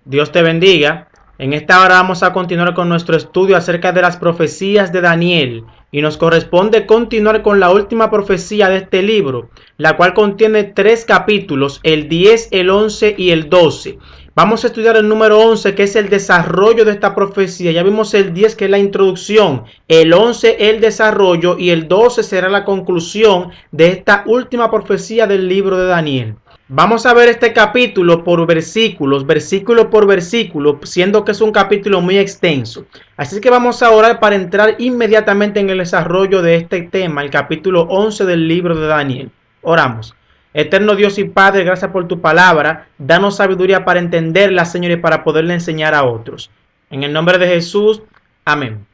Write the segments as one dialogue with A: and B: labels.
A: Dios te bendiga. En esta hora vamos a continuar con nuestro estudio acerca de las profecías de Daniel y nos corresponde continuar con la última profecía de este libro, la cual contiene 3 capítulos, el 10, el 11 y el 12. Vamos a estudiar el número 11, que es el desarrollo de esta profecía. Ya vimos el 10, que es la introducción, el 11 el desarrollo y el 12 será la conclusión de esta última profecía del libro de Daniel. Vamos a ver este capítulo por versículos, versículo por versículo, siendo que es un capítulo muy extenso. Así que vamos a orar para entrar inmediatamente en el desarrollo de este tema, el capítulo 11 del libro de Daniel. Oramos. Eterno Dios y Padre, gracias por tu palabra. Danos sabiduría para entenderla, Señor, y para poderla enseñar a otros. En el nombre de Jesús, amén.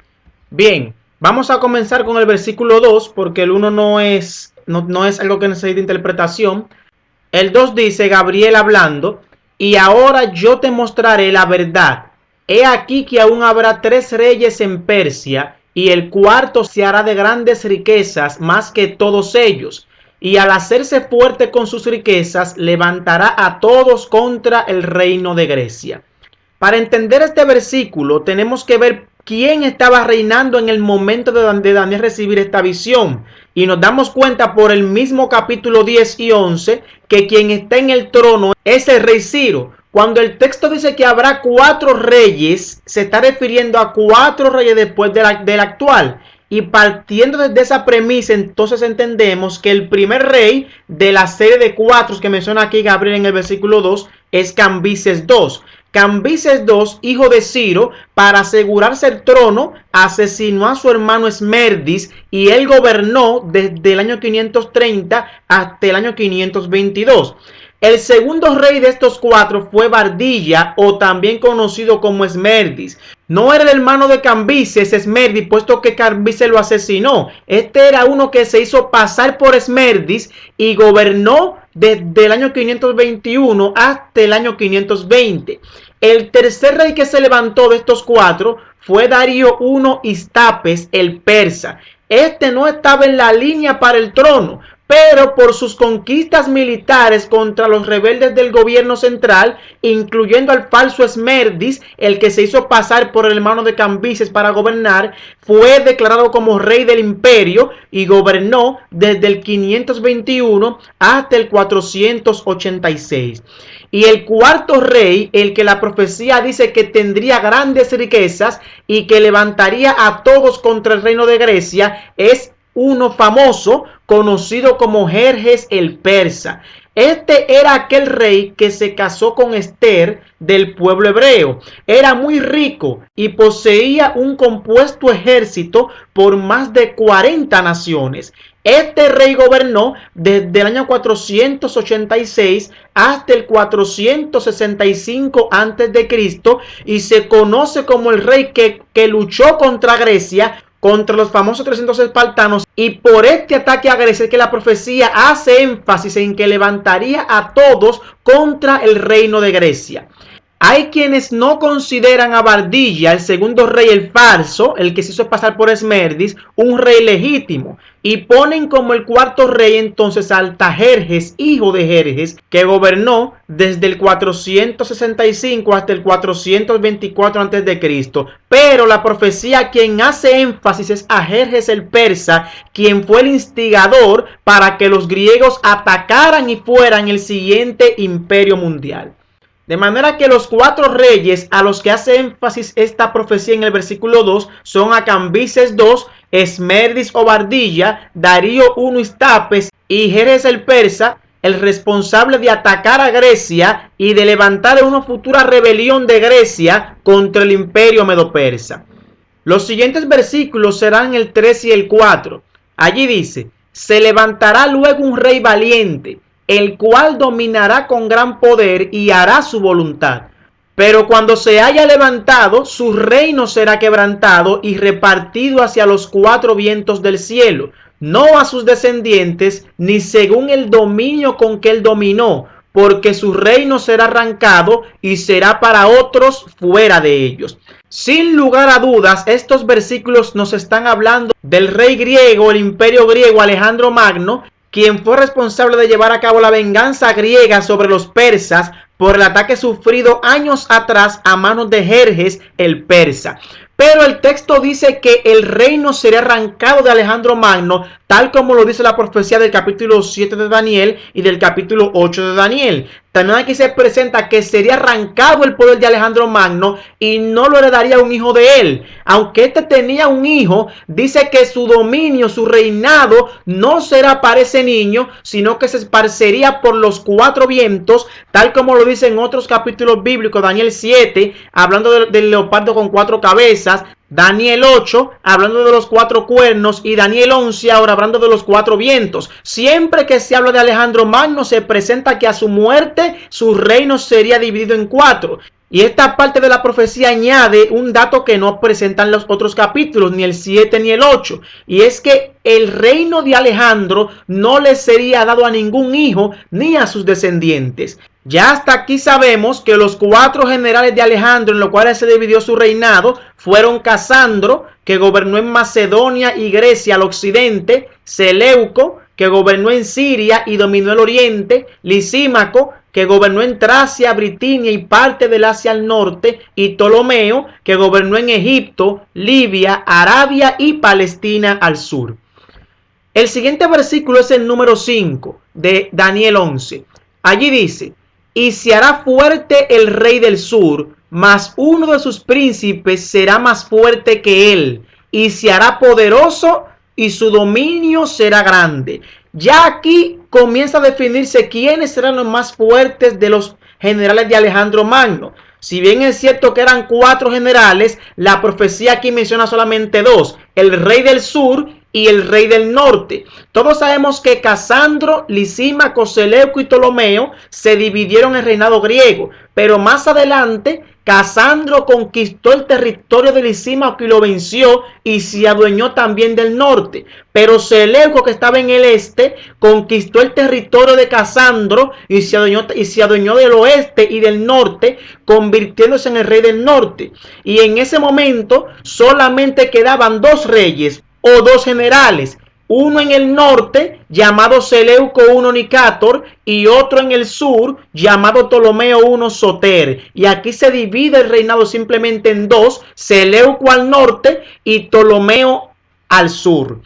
A: Bien, vamos a comenzar con el versículo 2, porque el 1 no es algo que necesite interpretación. El 2 dice, Gabriel hablando, y ahora yo te mostraré la verdad. He aquí que aún habrá 3 reyes en Persia, y el cuarto se hará de grandes riquezas más que todos ellos. Y al hacerse fuerte con sus riquezas, levantará a todos contra el reino de Grecia. Para entender este versículo, tenemos que ver quién estaba reinando en el momento de Daniel recibir esta visión. Y nos damos cuenta por el mismo capítulo 10 y 11 que quien está en el trono es el rey Ciro. Cuando el texto dice que habrá 4 reyes, se está refiriendo a 4 reyes después del actual. Y partiendo desde esa premisa, entonces entendemos que el primer rey de la serie de 4 que menciona aquí Gabriel en el versículo 2 es Cambises II. Cambises II, hijo de Ciro, para asegurarse el trono, asesinó a su hermano Esmerdis y él gobernó desde el año 530 hasta el año 522. El segundo rey de estos 4 fue Bardilla, o también conocido como Esmerdis. No era el hermano de Cambises, Esmerdis, puesto que Cambises lo asesinó. Este era uno que se hizo pasar por Esmerdis y gobernó desde el año 521 hasta el año 520. El tercer rey que se levantó de estos 4 fue Darío I Istapes, el persa. Este no estaba en la línea para el trono, pero por sus conquistas militares contra los rebeldes del gobierno central, incluyendo al falso Esmerdis, el que se hizo pasar por el hermano de Cambises para gobernar, fue declarado como rey del imperio y gobernó desde el 521 hasta el 486. Y el cuarto rey, el que la profecía dice que tendría grandes riquezas y que levantaría a todos contra el reino de Grecia, es uno famoso conocido como Jerjes el persa. Este era aquel rey que se casó con Esther del pueblo hebreo. Era muy rico y poseía un compuesto ejército por más de 40 naciones. Este rey gobernó desde el año 486 hasta el 465 a.C. y se conoce como el rey que luchó contra Grecia, contra los famosos 300 espartanos, y por este ataque a Grecia que la profecía hace énfasis en que levantaría a todos contra el reino de Grecia. Hay quienes no consideran a Bardilla, el segundo rey, el falso, el que se hizo pasar por Esmerdis, un rey legítimo, y ponen como el cuarto rey entonces a Artajerjes, hijo de Jerjes, que gobernó desde el 465 hasta el 424 a.C. Pero la profecía quien hace énfasis es a Jerjes el persa, quien fue el instigador para que los griegos atacaran y fueran el siguiente imperio mundial. De manera que los 4 reyes a los que hace énfasis esta profecía en el versículo 2 son a Cambises II, Esmerdis o Bardilla, Darío I Istapes y Jerjes el persa, el responsable de atacar a Grecia y de levantar una futura rebelión de Grecia contra el imperio medo-persa. Los siguientes versículos serán el 3 y el 4. Allí dice, se levantará luego un rey valiente, el cual dominará con gran poder y hará su voluntad. Pero cuando se haya levantado, su reino será quebrantado y repartido hacia los 4 vientos del cielo, no a sus descendientes, ni según el dominio con que él dominó, porque su reino será arrancado y será para otros fuera de ellos. Sin lugar a dudas, estos versículos nos están hablando del rey griego, el imperio griego Alejandro Magno, quien fue responsable de llevar a cabo la venganza griega sobre los persas por el ataque sufrido años atrás a manos de Jerjes el persa. Pero el texto dice que el reino sería arrancado de Alejandro Magno, tal como lo dice la profecía del capítulo 7 de Daniel y del capítulo 8 de Daniel. También aquí se presenta que sería arrancado el poder de Alejandro Magno y no lo heredaría un hijo de él. Aunque este tenía un hijo, dice que su dominio, su reinado, no será para ese niño, sino que se esparcería por los cuatro vientos, tal como lo dice en otros capítulos bíblicos, Daniel 7, hablando del leopardo con cuatro cabezas, Daniel 8, hablando de los cuatro cuernos, y Daniel 11, ahora hablando de los cuatro vientos. Siempre que se habla de Alejandro Magno, se presenta que a su muerte su reino sería dividido en cuatro. Y esta parte de la profecía añade un dato que no presentan los otros capítulos, ni el 7 ni el 8. Y es que el reino de Alejandro no le sería dado a ningún hijo ni a sus descendientes. Ya hasta aquí sabemos que los cuatro generales de Alejandro, en los cuales se dividió su reinado, fueron Casandro, que gobernó en Macedonia y Grecia al occidente; Seleuco, que gobernó en Siria y dominó el oriente; Lisímaco, que gobernó en Tracia, Britinia y parte del Asia al norte; y Ptolomeo, que gobernó en Egipto, Libia, Arabia y Palestina al sur. El siguiente versículo es el número 5 de Daniel 11. Allí dice: y se hará fuerte el rey del sur, mas uno de sus príncipes será más fuerte que él, y se hará poderoso, y su dominio será grande. Ya aquí comienza a definirse quiénes serán los más fuertes de los generales de Alejandro Magno. Si bien es cierto que eran cuatro generales, la profecía aquí menciona solamente dos: el rey del sur y el rey del norte. Todos sabemos que Casandro, Lisímaco, Seleuco y Ptolomeo se dividieron el reinado griego, pero más adelante Casandro conquistó el territorio de Lisímaco y lo venció, y se adueñó también del norte. Pero Seleuco, que estaba en el este, conquistó el territorio de Casandro y se adueñó del oeste y del norte, convirtiéndose en el rey del norte. Y en ese momento solamente quedaban dos reyes o dos generales, uno en el norte llamado Seleuco I Nicátor y otro en el sur llamado Ptolomeo I Soter. Y aquí se divide el reinado simplemente en dos: Seleuco al norte y Ptolomeo al sur.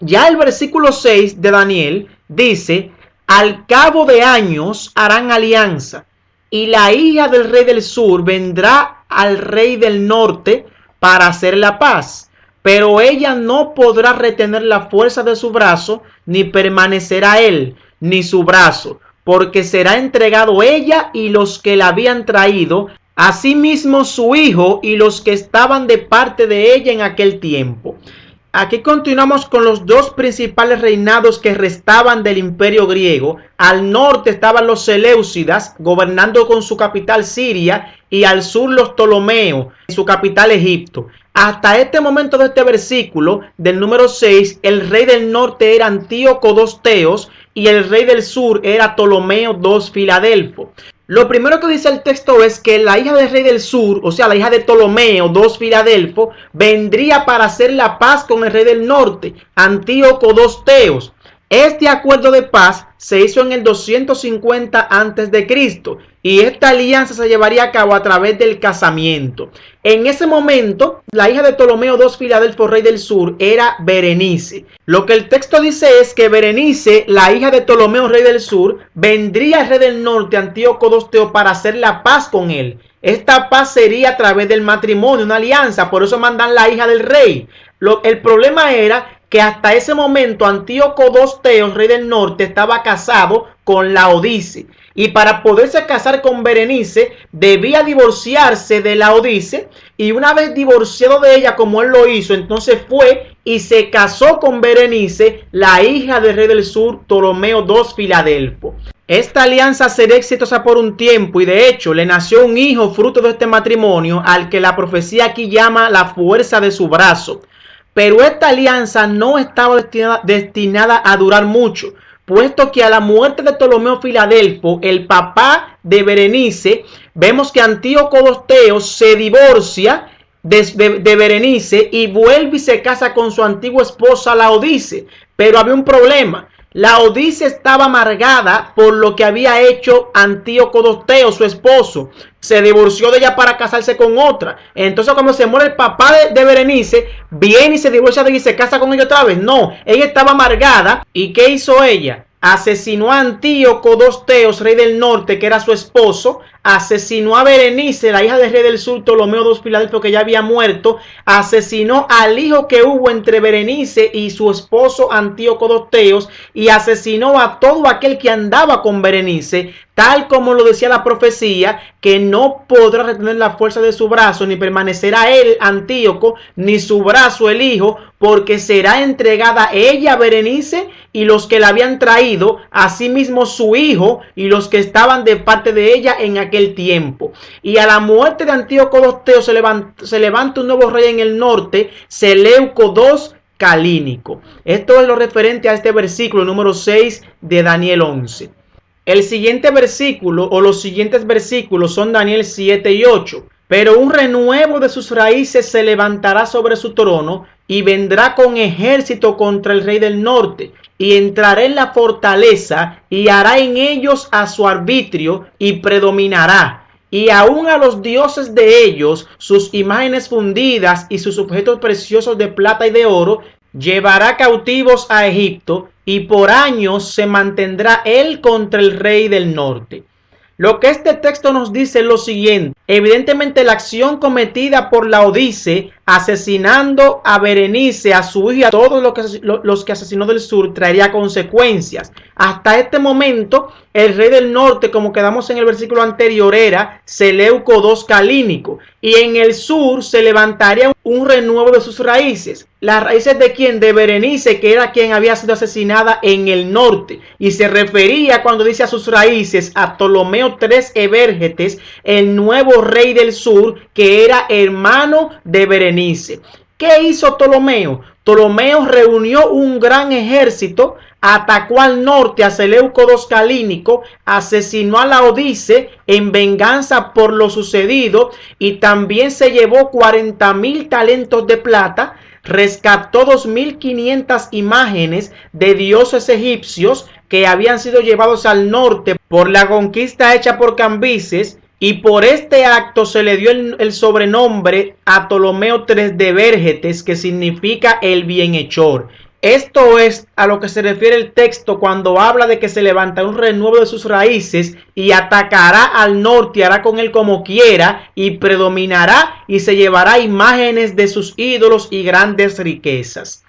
A: Ya el versículo 6 de Daniel dice: al cabo de años harán alianza, y la hija del rey del sur vendrá al rey del norte para hacer la paz. Pero ella no podrá retener la fuerza de su brazo, ni permanecerá él, ni su brazo, porque será entregado ella y los que la habían traído, asimismo su hijo y los que estaban de parte de ella en aquel tiempo. Aquí continuamos con los dos principales reinados que restaban del imperio griego. Al norte estaban los Seleucidas, gobernando con su capital Siria, y al sur los Ptolomeos, su capital Egipto. Hasta este momento de este versículo, del número 6, el rey del norte era Antíoco II Teos y el rey del sur era Ptolomeo II Filadelfo. Lo primero que dice el texto es que la hija del rey del sur, o sea, la hija de Ptolomeo II Filadelfo, vendría para hacer la paz con el rey del norte, Antíoco II Teos. Este acuerdo de paz se hizo en el 250 a.C. y esta alianza se llevaría a cabo a través del casamiento. En ese momento, la hija de Ptolomeo II Filadelfo, rey del sur, era Berenice. Lo que el texto dice es que Berenice, la hija de Ptolomeo, rey del sur, vendría al rey del norte, Antíoco II Teos, para hacer la paz con él. Esta paz sería a través del matrimonio, una alianza, por eso mandan la hija del rey. El problema era que hasta ese momento Antíoco II Teos, rey del norte, estaba casado con Laodice. Y para poderse casar con Berenice, debía divorciarse de Laodice. Y una vez divorciado de ella, como él lo hizo, entonces fue y se casó con Berenice, la hija del rey del sur, Ptolomeo II Filadelfo. Esta alianza sería exitosa por un tiempo y de hecho le nació un hijo fruto de este matrimonio, al que la profecía aquí llama la fuerza de su brazo. Pero esta alianza no estaba destinada a durar mucho, puesto que a la muerte de Ptolomeo Filadelfo, el papá de Berenice, vemos que Antíoco II Teos se divorcia de Berenice y vuelve y se casa con su antigua esposa Laodice. Pero había un problema. Laodice estaba amargada por lo que había hecho Antíoco Dosteo, su esposo. Se divorció de ella para casarse con otra. Entonces cuando se muere el papá de Berenice, viene y se divorcia de ella y se casa con ella otra vez. No, ella estaba amargada. ¿Y qué hizo ella? Asesinó a Antíoco Dosteo, rey del norte, que era su esposo. Asesinó a Berenice, la hija del rey del sur, Ptolomeo II Filadelfo, que ya había muerto. Asesinó al hijo que hubo entre Berenice y su esposo Antíoco Dosteo. Y asesinó a todo aquel que andaba con Berenice, tal como lo decía la profecía, que no podrá retener la fuerza de su brazo, ni permanecerá él, Antíoco, ni su brazo, el hijo, porque será entregada ella, Berenice, y los que la habían traído, asimismo su hijo, y los que estaban de parte de ella en aquel tiempo. Y a la muerte de Antíoco Dosteo se levanta un nuevo rey en el norte, Seleuco II Calínico. Esto es lo referente a este versículo número 6 de Daniel 11. El siguiente versículo o los siguientes versículos son Daniel 7 y 8. Pero un renuevo de sus raíces se levantará sobre su trono y vendrá con ejército contra el rey del norte y entrará en la fortaleza y hará en ellos a su arbitrio y predominará. Y aun a los dioses de ellos, sus imágenes fundidas y sus objetos preciosos de plata y de oro, llevará cautivos a Egipto y por años se mantendrá él contra el rey del norte. Lo que este texto nos dice es lo siguiente. Evidentemente la acción cometida por Laodice, asesinando a Berenice, a su hija, a todos los que asesinó del sur, traería consecuencias. Hasta este momento, el rey del norte, como quedamos en el versículo anterior, era Seleuco II Calínico. Y en el sur se levantaría un renuevo de sus raíces. ¿Las raíces de quién? De Berenice, que era quien había sido asesinada en el norte. Y se refería, cuando dice a sus raíces, a Ptolomeo III Evérgetes, el nuevo rey del sur, que era hermano de Berenice. ¿Qué hizo Ptolomeo? Ptolomeo reunió un gran ejército, atacó al norte a Seleuco II Calínico, asesinó a Laodice en venganza por lo sucedido y también se llevó 40,000 talentos de plata, rescató 2,500 imágenes de dioses egipcios que habían sido llevados al norte por la conquista hecha por Cambises. Y por este acto se le dio el sobrenombre a Ptolomeo III de Vérgetes, que significa el bienhechor. Esto es a lo que se refiere el texto cuando habla de que se levanta un renuevo de sus raíces y atacará al norte y hará con él como quiera y predominará y se llevará imágenes de sus ídolos y grandes riquezas.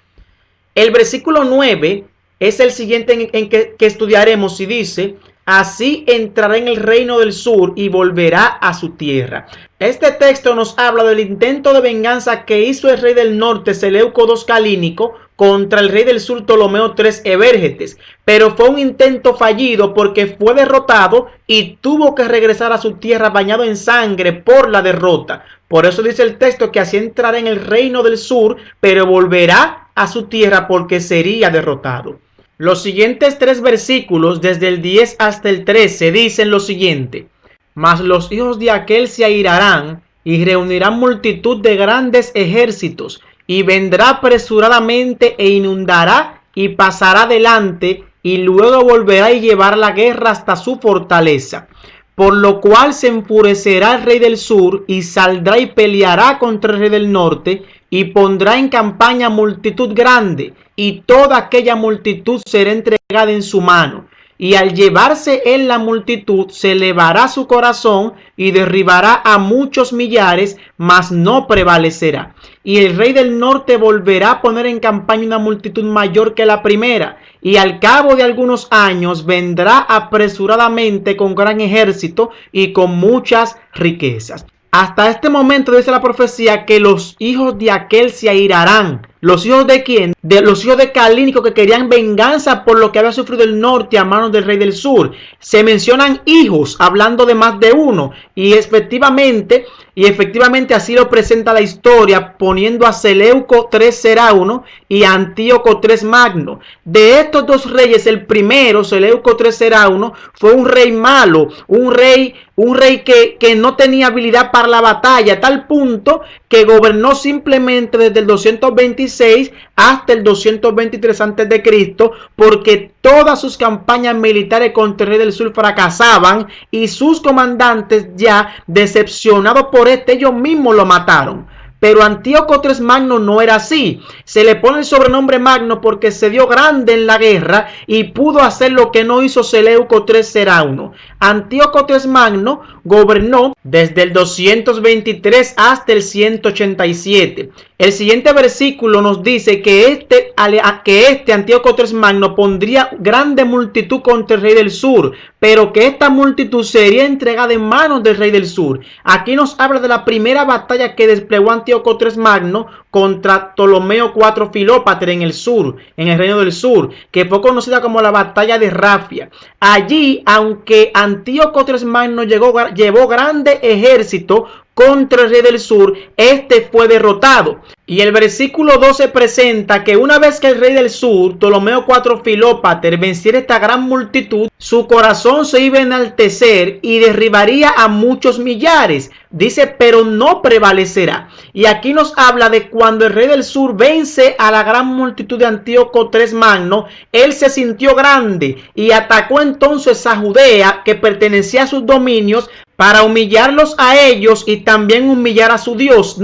A: El versículo 9 es el siguiente en que estudiaremos y dice: así entrará en el reino del sur y volverá a su tierra. Este texto nos habla del intento de venganza que hizo el rey del norte, Seleuco II Calínico, contra el rey del sur, Ptolomeo III Evérgetes. Pero fue un intento fallido porque fue derrotado y tuvo que regresar a su tierra bañado en sangre por la derrota. Por eso dice el texto que así entrará en el reino del sur, pero volverá a su tierra porque sería derrotado. Los siguientes 3 versículos, desde el 10 hasta el 13, dicen lo siguiente: mas los hijos de aquel se airarán y reunirán multitud de grandes ejércitos, y vendrá apresuradamente e inundará y pasará adelante, y luego volverá y llevará la guerra hasta su fortaleza. Por lo cual se enfurecerá el rey del sur y saldrá y peleará contra el rey del norte y pondrá en campaña multitud grande, y toda aquella multitud será entregada en su mano. Y al llevarse él la multitud, se elevará su corazón y derribará a muchos millares, mas no prevalecerá. Y el rey del norte volverá a poner en campaña una multitud mayor que la primera, y al cabo de algunos años vendrá apresuradamente con gran ejército y con muchas riquezas. Hasta este momento dice la profecía que los hijos de aquel se airarán. ¿Los hijos de quién? De los hijos de Calínico, que querían venganza por lo que había sufrido el norte a manos del rey del sur. Se mencionan hijos, hablando de más de uno. Y efectivamente y efectivamente así lo presenta la historia, poniendo a Seleuco III Serauno y a Antíoco III Magno. De estos dos reyes, el primero, Seleuco III Serauno, fue un rey malo, un rey que no tenía habilidad para la batalla, a tal punto que gobernó simplemente desde el 226 hasta el 223 a.C., porque todas sus campañas militares contra el rey del sur fracasaban y sus comandantes, ya decepcionados por ellos mismos lo mataron. Pero Antíoco III Magno no era así. Se le pone el sobrenombre Magno porque se dio grande en la guerra y pudo hacer lo que no hizo Seleuco III Serauno. Antíoco III Magno gobernó desde el 223 hasta el 187. El siguiente versículo nos dice que Antíoco III Magno pondría grande multitud contra el rey del sur, pero que esta multitud sería entregada en manos del rey del sur. Aquí nos habla de la primera batalla que desplegó Antíoco III Magno contra Ptolomeo IV Filópater en el sur, en el reino del sur, que fue conocida como la batalla de Rafia. Allí, aunque Antíoco III Magno llevó grande ejército contra el rey del sur, este fue derrotado. Y el versículo 12 presenta que una vez que el rey del sur, Ptolomeo IV Filópater, venciera esta gran multitud, su corazón se iba a enaltecer y derribaría a muchos millares. Dice, pero no prevalecerá. Y aquí nos habla de cuando el rey del sur vence a la gran multitud de Antíoco III Magno, él se sintió grande y atacó entonces a Judea, que pertenecía a sus dominios, para humillarlos a ellos y también humillar a su Dios.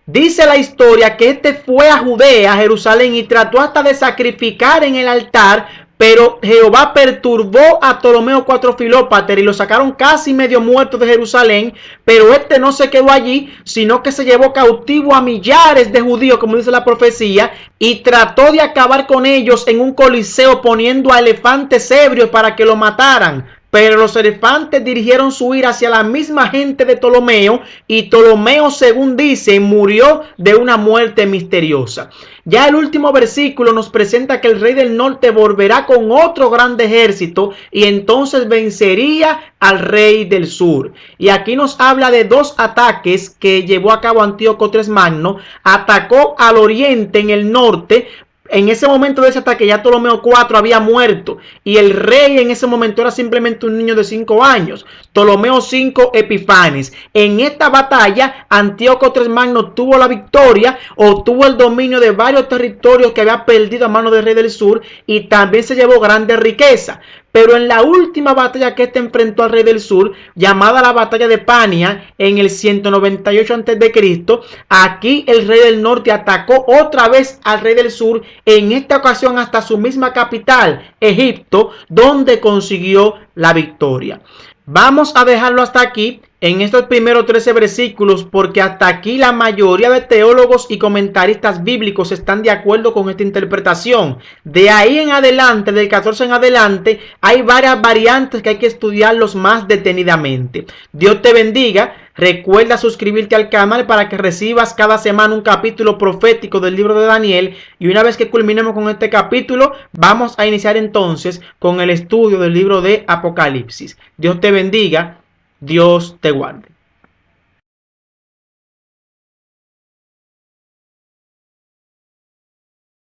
A: Dice la historia que este fue a Judea, a Jerusalén, y trató hasta de sacrificar en el altar, pero Jehová perturbó a Ptolomeo IV Filópater y lo sacaron casi medio muerto de Jerusalén, pero este no se quedó allí, sino que se llevó cautivo a millares de judíos, como dice la profecía, y trató de acabar con ellos en un coliseo poniendo a elefantes ebrios para que lo mataran. Pero los elefantes dirigieron su ira hacia la misma gente de Ptolomeo, y Ptolomeo, según dice, murió de una muerte misteriosa. Ya el último versículo nos presenta que el rey del norte volverá con otro grande ejército y entonces vencería al rey del sur. Y aquí nos habla de dos ataques que llevó a cabo Antíoco III Magno. Atacó al oriente, en el norte. En ese momento de ese ataque ya Ptolomeo IV había muerto y el rey en ese momento era simplemente un niño de 5 años, Ptolomeo V Epifanes. En esta batalla Antíoco III Magno tuvo la victoria, obtuvo el dominio de varios territorios que había perdido a manos del rey del sur y también se llevó grande riqueza. Pero en la última batalla que este enfrentó al rey del sur, llamada la batalla de Pania, en el 198 a.C., aquí el rey del norte atacó otra vez al rey del sur, en esta ocasión hasta su misma capital, Egipto, donde consiguió la victoria. Vamos a dejarlo hasta aquí en estos primeros 13 versículos, porque hasta aquí la mayoría de teólogos y comentaristas bíblicos están de acuerdo con esta interpretación. De ahí en adelante, del 14 en adelante, hay varias variantes que hay que estudiarlos más detenidamente. Dios te bendiga. Recuerda suscribirte al canal para que recibas cada semana un capítulo profético del libro de Daniel. Y una vez que culminemos con este capítulo, vamos a iniciar entonces con el estudio del libro de Apocalipsis. Dios te bendiga. Dios te guarde.